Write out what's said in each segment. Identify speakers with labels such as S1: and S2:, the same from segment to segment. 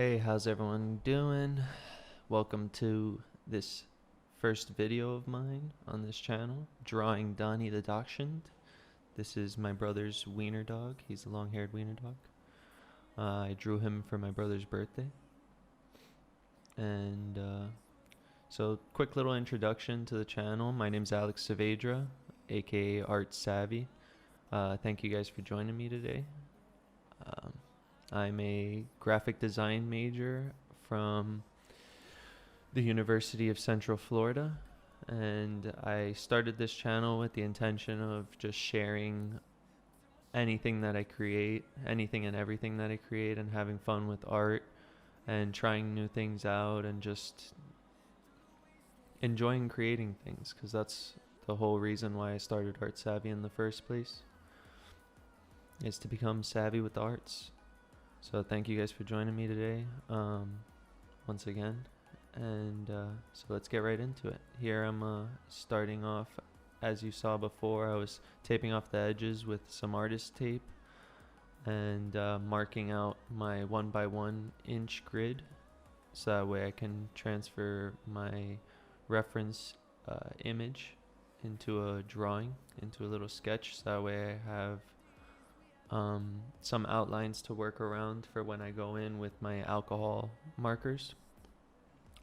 S1: Hey, how's everyone doing? Welcome to this first video of mine on this channel, drawing Donnie the Dachshund. This is my brother's wiener dog. He's a long-haired wiener dog. I drew him for my brother's birthday. And so quick little introduction to the channel. My name's Alex Saavedra, aka Art Savvy. Thank you guys for joining me today. I'm a graphic design major from the University of Central Florida, and I started this channel with the intention of just sharing anything that I create, anything and everything that I create, and having fun with art and trying new things out and just enjoying creating things, because that's the whole reason why I started Art Savvy in the first place, is to become savvy with the arts. So thank you guys for joining me today, once again, and so let's get right into it. Here I'm starting off, as you saw before, I was taping off the edges with some artist tape and marking out my 1x1 inch grid, so that way I can transfer my reference image into a drawing, into a little sketch, so that way I have some outlines to work around for when I go in with my alcohol markers.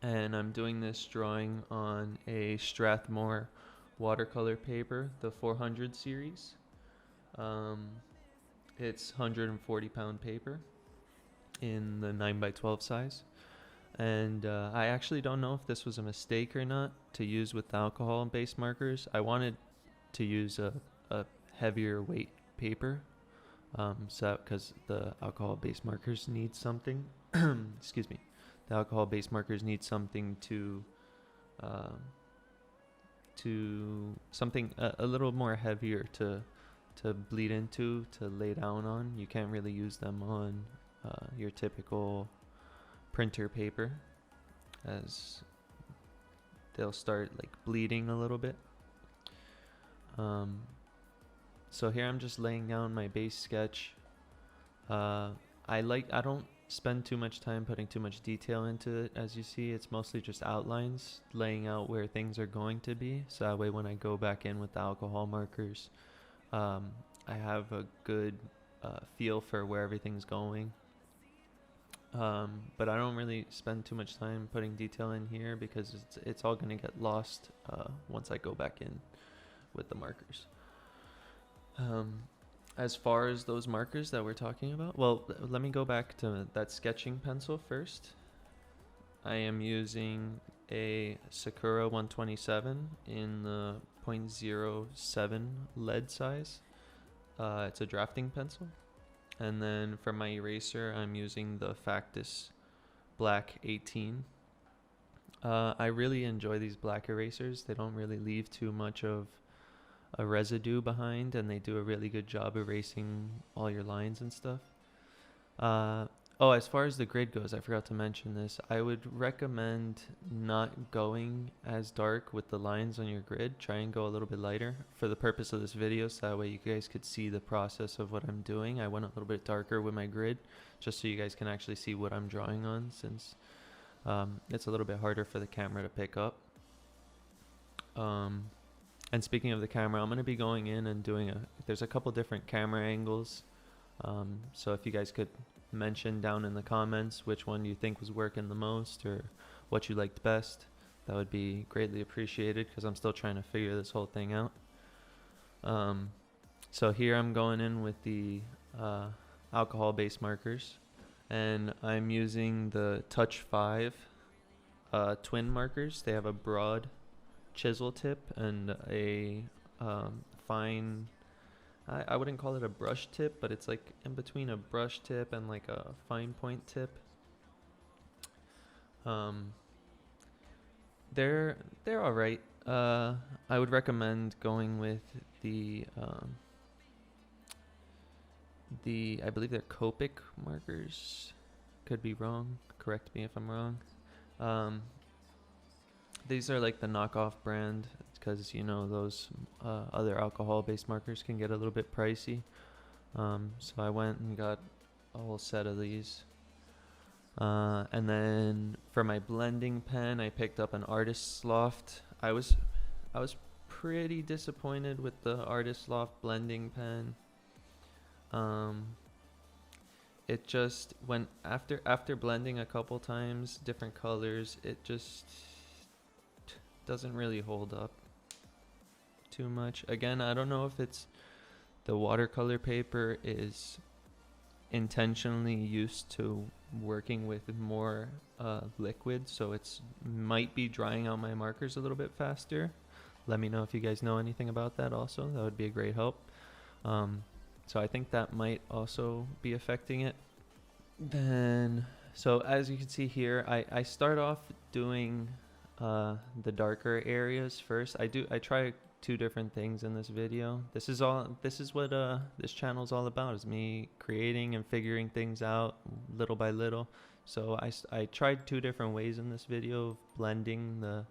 S1: And I'm doing this drawing on a Strathmore Watercolor Paper, the 400 series. It's 140-pound paper in the 9x12 size. And I actually don't know if this was a mistake or not to use with the alcohol-based markers. I wanted to use a heavier weight paper, because the alcohol-based markers need something excuse me, the alcohol-based markers need something to something a little more heavier to bleed into, to lay down on. You can't really use them on your typical printer paper, as they'll start like bleeding a little bit. So here I'm just laying down my base sketch. I don't spend too much time putting too much detail into it. As you see, it's mostly just outlines, laying out where things are going to be, so that way when I go back in with the alcohol markers, I have a good feel for where everything's going. But I don't really spend too much time putting detail in here, because it's all going to get lost once I go back in with the markers. As far as those markers that we're talking about, well, let me go back to that sketching pencil first. I am using a Sakura 127 in the 0.07 lead size. It's a drafting pencil. And then for my eraser, I'm using the Factis Black 18. I really enjoy these black erasers. They don't really leave too much of a residue behind, and they do a really good job erasing all your lines and stuff. As far as the grid goes, I forgot to mention this. I would recommend not going as dark with the lines on your grid. Try and go a little bit lighter for the purpose of this video, so that way you guys could see the process of what I'm doing. I went a little bit darker with my grid, just so you guys can actually see what I'm drawing on, since it's a little bit harder for the camera to pick up. And speaking of the camera, I'm going to be going in and doing there's a couple different camera angles. So if you guys could mention down in the comments which one you think was working the most, or what you liked best, that would be greatly appreciated, because I'm still trying to figure this whole thing out. So here I'm going in with the alcohol-based markers, and I'm using the TouchFive twin markers. They have a broad chisel tip and a fine, I wouldn't call it a brush tip, but it's like in between a brush tip and like a fine point tip. They're all right. I would recommend going with the I believe they're Copic markers. Could be wrong. Correct me if I'm wrong. These are like the knockoff brand, because those other alcohol-based markers can get a little bit pricey. So I went and got a whole set of these. And then for my blending pen, I picked up an Artist's Loft. I was pretty disappointed with the Artist's Loft blending pen. It just went after blending a couple times different colors, it just doesn't really hold up too much. Again, I don't know if it's the watercolor paper is intentionally used to working with more liquid, so it's might be drying out my markers a little bit faster. Let me know if you guys know anything about that also. That would be a great help. So I think that might also be affecting it. Then, so as you can see here, I start off doing the darker areas first. I try two different things in this video. This is what this channel is all about, is me creating and figuring things out little by little. So I tried two different ways in this video of blending the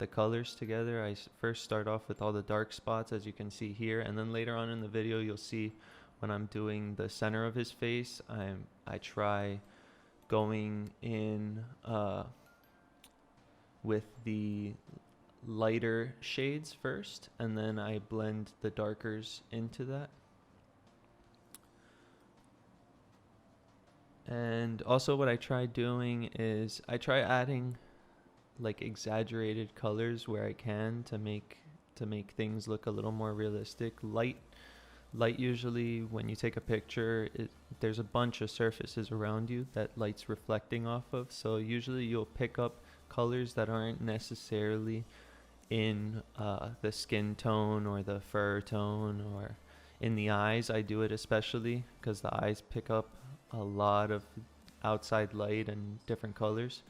S1: colors together. I first start off with all the dark spots, as you can see here, and then later on in the video you'll see when I'm doing the center of his face, I try going in with the lighter shades first, and then I blend the darkers into that. And also what I try doing is I try adding like exaggerated colors where I can to make things look a little more realistic. Light usually, when you take a picture, there's a bunch of surfaces around you that light's reflecting off of, so usually you'll pick up colors that aren't necessarily in the skin tone or the fur tone or in the eyes. I do it especially because the eyes pick up a lot of outside light and different colors.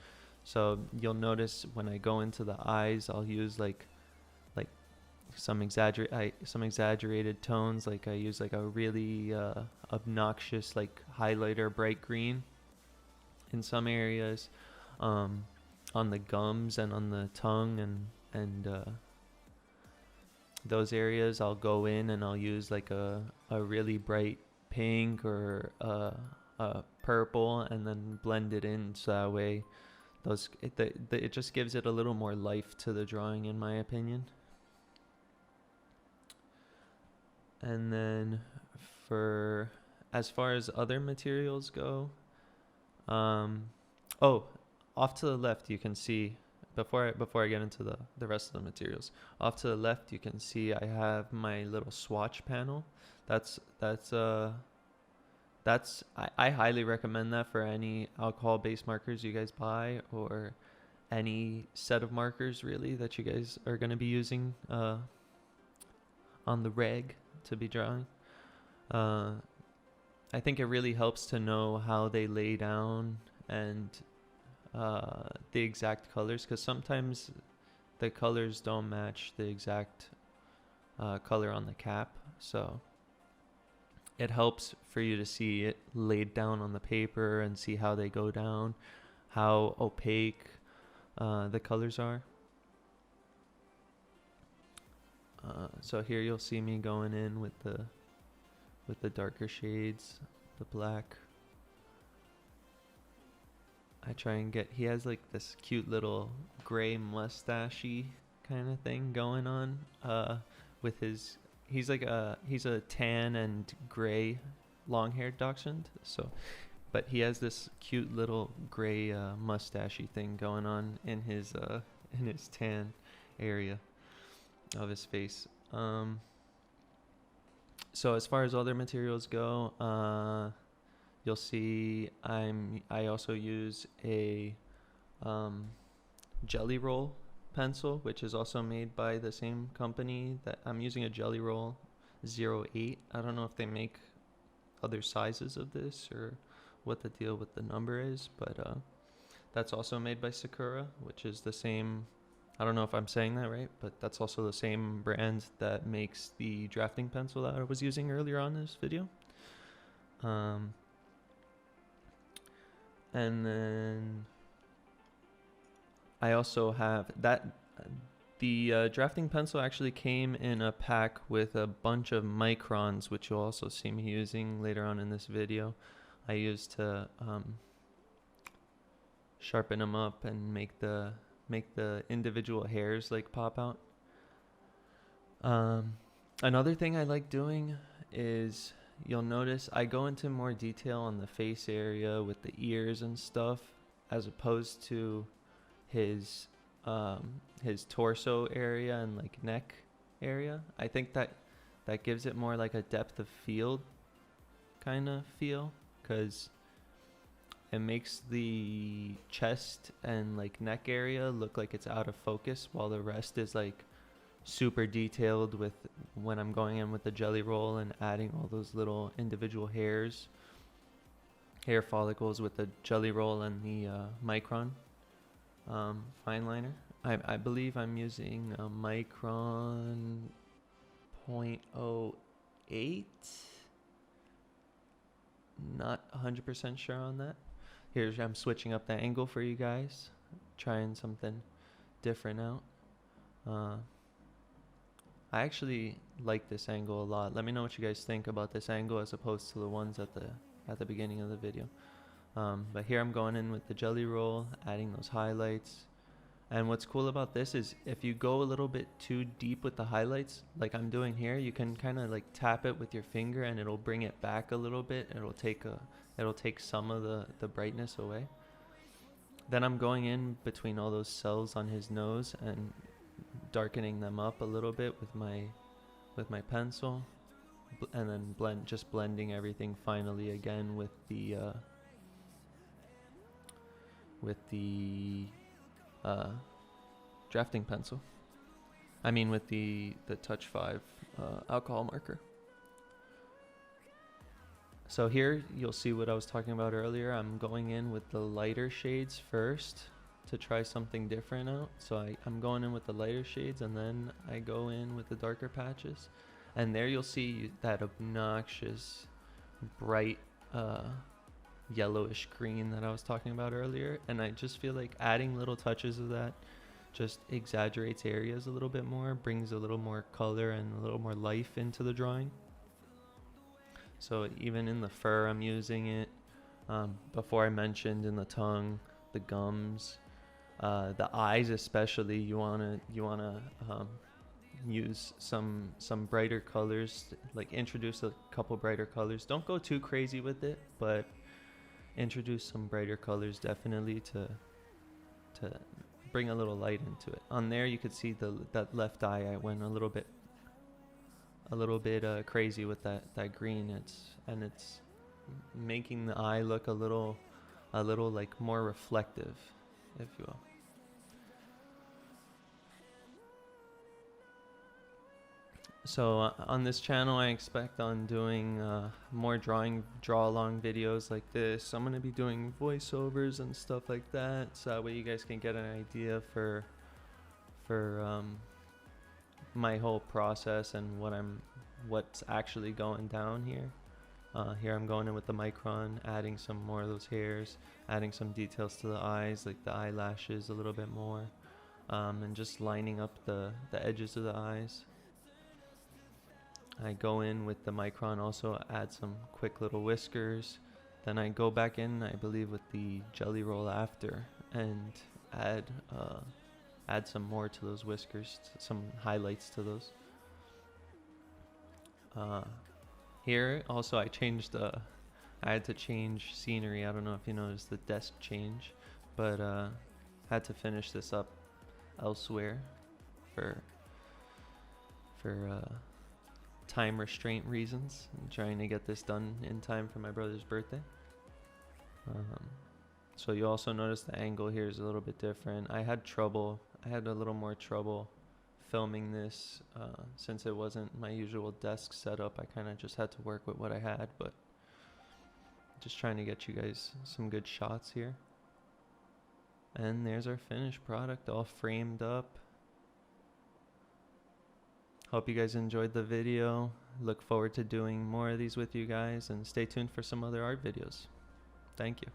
S1: So you'll notice when I go into the eyes, I'll use like some exaggerated tones. Like I use like a really obnoxious like highlighter bright green in some areas, on the gums and on the tongue and those areas. I'll go in and I'll use like a really bright pink or a purple, and then blend it in, so that way it just gives it a little more life to the drawing, in my opinion. And then for as far as other materials go, oh, off to the left you can see, before I get into the rest of the materials, off to the left you can see I have my little swatch panel. I highly recommend that for any alcohol-based markers you guys buy, or any set of markers really that you guys are going to be using on the reg to be drawing. I think it really helps to know how they lay down and the exact colors, because sometimes the colors don't match the exact color on the cap, so it helps for you to see it laid down on the paper and see how they go down, how opaque the colors are. So here you'll see me going in with the darker shades, the black. I try and get, he has like this cute little gray mustachy kind of thing going on with his, he's a tan and gray long-haired dachshund, so, but he has this cute little gray mustachy thing going on in his tan area of his face. So as far as other materials go, you'll see I also use a jelly roll pencil, which is also made by the same company. That I'm using a jelly roll 08. I don't know if they make other sizes of this or what the deal with the number is, but that's also made by Sakura, which is the same, I don't know if I'm saying that right, but that's also the same brand that makes the drafting pencil that I was using earlier on in this video. And then I also have that, the drafting pencil actually came in a pack with a bunch of microns, which you'll also see me using later on in this video. I used to sharpen them up and make the individual hairs like pop out. Another thing I like doing is, you'll notice I go into more detail on the face area with the ears and stuff, as opposed to his torso area and like neck area. I think that gives it more like a depth of field kind of feel, because it makes the chest and like neck area look like it's out of focus, while the rest is like super detailed with when I'm going in with the jelly roll and adding all those little individual hair follicles with the jelly roll and the Micron fine liner. I believe I'm using a Micron 0.08. Not 100% sure on that. I'm switching up the angle for you guys, trying something different out. I actually like this angle a lot. Let me know what you guys think about this angle as opposed to the ones at the beginning of the video. But here I'm going in with the jelly roll, adding those highlights. And what's cool about this is if you go a little bit too deep with the highlights, like I'm doing here, you can kind of like tap it with your finger and it'll bring it back a little bit. It'll take some of the brightness away. Then I'm going in between all those cells on his nose and darkening them up a little bit with my pencil, and then blending everything finally again with the drafting pencil. I mean with the TouchFive alcohol marker. So here you'll see what I was talking about earlier. I'm going in with the lighter shades first to try something different out. So I'm going in with the lighter shades, and then I go in with the darker patches. And there you'll see that obnoxious bright yellowish green that I was talking about earlier. And I just feel like adding little touches of that just exaggerates areas a little bit more, brings a little more color and a little more life into the drawing. So even in the fur I'm using it. Before I mentioned in the tongue, the gums, the eyes especially, you wanna use some brighter colors, like introduce a couple brighter colors. Don't go too crazy with it, but introduce some brighter colors definitely to bring a little light into it. On there you could see that left eye, I went a little bit crazy with that green. It's making the eye look a little like more reflective, if you will. So on this channel I expect on doing more draw along videos like this. I'm going to be doing voiceovers and stuff like that, so that way you guys can get an idea for my whole process and what's actually going down here. Here I'm going in with the Micron, adding some more of those hairs, adding some details to the eyes, like the eyelashes a little bit more, and just lining up the edges of the eyes. I go in with the Micron, also add some quick little whiskers. Then I go back in, I believe, with the jelly roll after, and add some more to those whiskers, some highlights to those. Here also I had to change scenery. I don't know if you noticed the desk change, but had to finish this up elsewhere for time restraint reasons. I'm trying to get this done in time for my brother's birthday. So you also notice the angle here is a little bit different. I had a little more trouble filming this since it wasn't my usual desk setup. I kind of just had to work with what I had, but just trying to get you guys some good shots here. And there's our finished product, all framed up. Hope you guys enjoyed the video. Look forward to doing more of these with you guys, and stay tuned for some other art videos. Thank you.